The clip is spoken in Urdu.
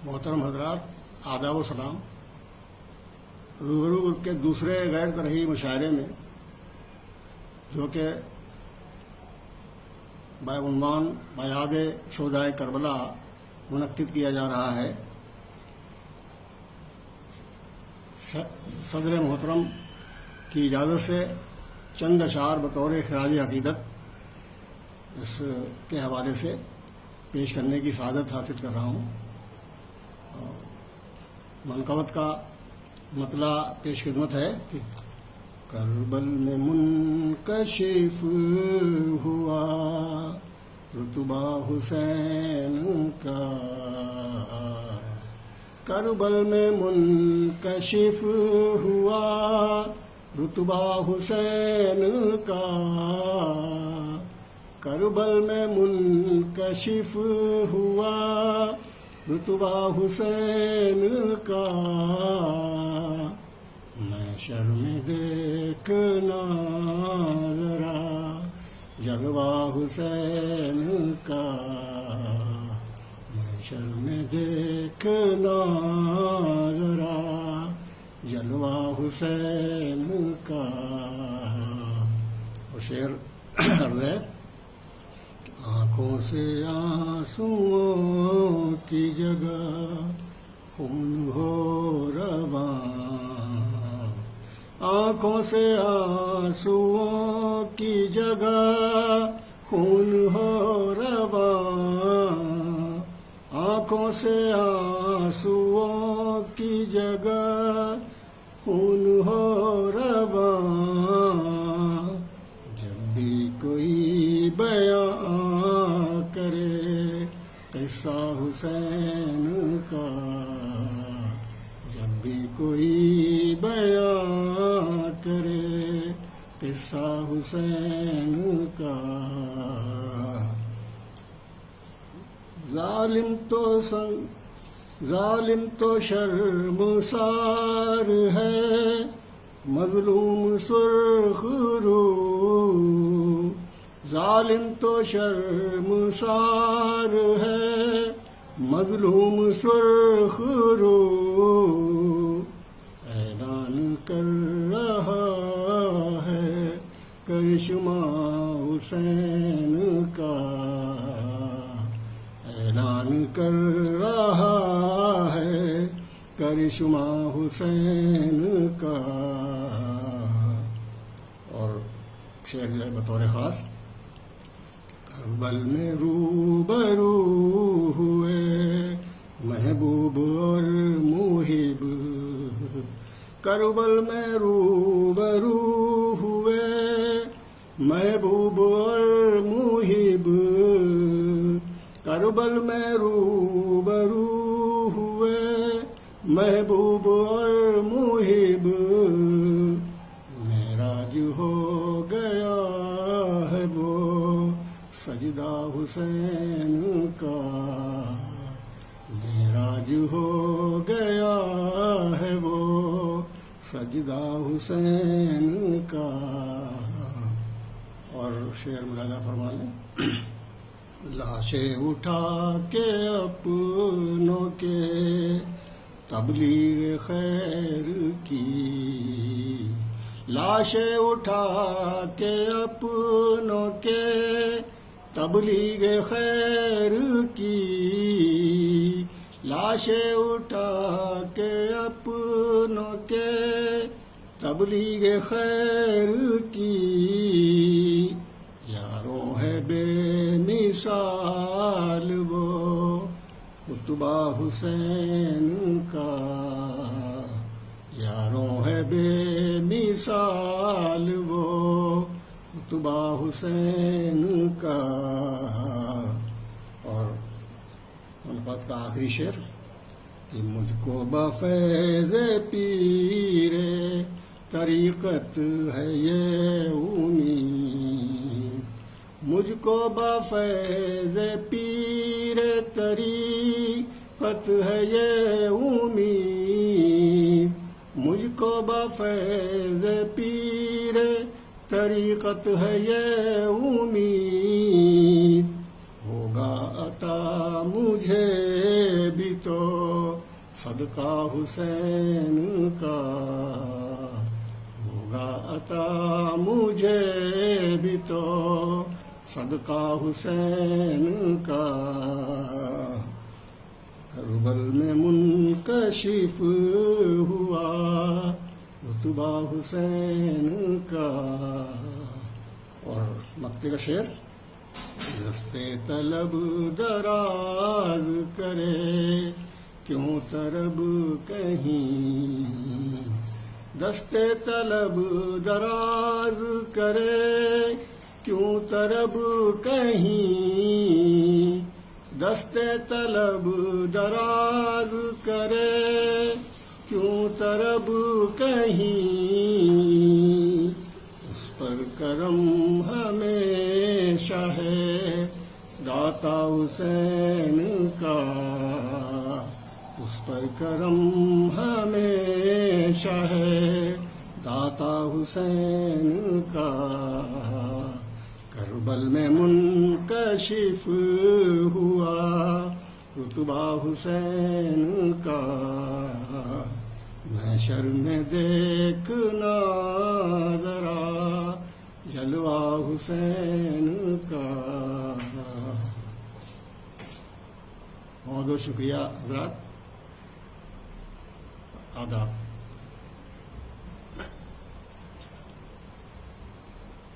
محترم حضرات، آداب و سلام۔ روبرو کے دوسرے غیر طرحی مشاعرے میں جو کہ بعنوان بیاد شہدائے کربلا منعقد کیا جا رہا ہے، صدر محترم کی اجازت سے چند اشعار بطور خراج عقیدت اس کے حوالے سے پیش کرنے کی سعادت حاصل کر رہا ہوں۔ منقبت کا مطلع پیش خدمت ہے کہ کربل میں منکشف ہوا رتبہ حسین کا، کربل میں منکشف ہوا رتبہ حسین کا، کربل میں منکشف ہوا رتبہ حسین کا، میں شرم دیکھنا ذرا جلوہ حسین کا، میں شرم دیکھنا ذرا جلوہ حسین کا۔ اور شعر عرض ہے، آنکھوں سے آنسوؤں کی جگہ خون ہو رواں، آنکھوں سے آنسوؤں کی جگہ خون ہو رواں، آنکھوں سے آنسوؤں کی جگہ خون ہو رواں، جب بھی کوئی بیان کرے قصہ حسین کا، جب بھی کوئی بیان کرے قصہ حسین کا، ظالم تو شرمسار ہے، مظلوم سرخ رو، ظالم تو شرمسار ہے، مظلوم سرخ رو، اعلان کر رہا ہے کرشمہ حسین کا، اعلان کر رہا ہے کرشمہ حسین کا۔ اور شعر جو ہے بطور خاص، کربل میں روبرو ہوئے محبوب اور محب، کربل میں روبرو ہوئے محبوب اور محب، کربل میں روبرو ہوئے محبوب اور محب، معراج ہو گیا ہے وہ سجدہ حسین کا، معراج ہو گیا ہے وہ سجدہ حسین کا۔ اور شعر ملاحظہ فرما لیں، لاشیں اٹھا کے اپنوں کے تبلیغ خیر کی، لاشیں اٹھا کے اپنوں کے تبلیغ خیر کی، لاشیں اٹھا کے اپنوں کے تبلیغ خیر کی، یاروں ہے بے مثال وہ رتبہ حسین کا، یاروں ہے بے مثال وہ رتبہ حسین کا۔ اور منقبت کا آخری شعر کہ مجھ کو بفیض پیر طریقت ہے یہ امید، مجھ کو بفیض پیر طریقت ہے یہ امید، مجھ کو بفیض پیر طریقت ہے یہ امید، ہوگا عطا مجھے بھی تو صدقہ حسین کا ہوگا عطا مجھے بھی تو صدقہ حسین کا کربل میں منکشف ہوا رتبہ حسین کا. اور مقطع کا شعر: دستے طلب دراز کرے کیوں طرب کہیں، دستے طلب دراز کرے کیوں طرب کہیں، دستے طلب دراز کرے کیوں طرب کہیں، اس پر کرم ہمیشہ ہے داتا حسین کا، اس پر کرم ہمیشہ ہے داتا حسین کا. کربل میں منکشف ہوا رتبہ حسین کا، محشر میں دیکھنا ذرا جلوہ حسین کا. بہت بہت شکریہ حضرات. آداب.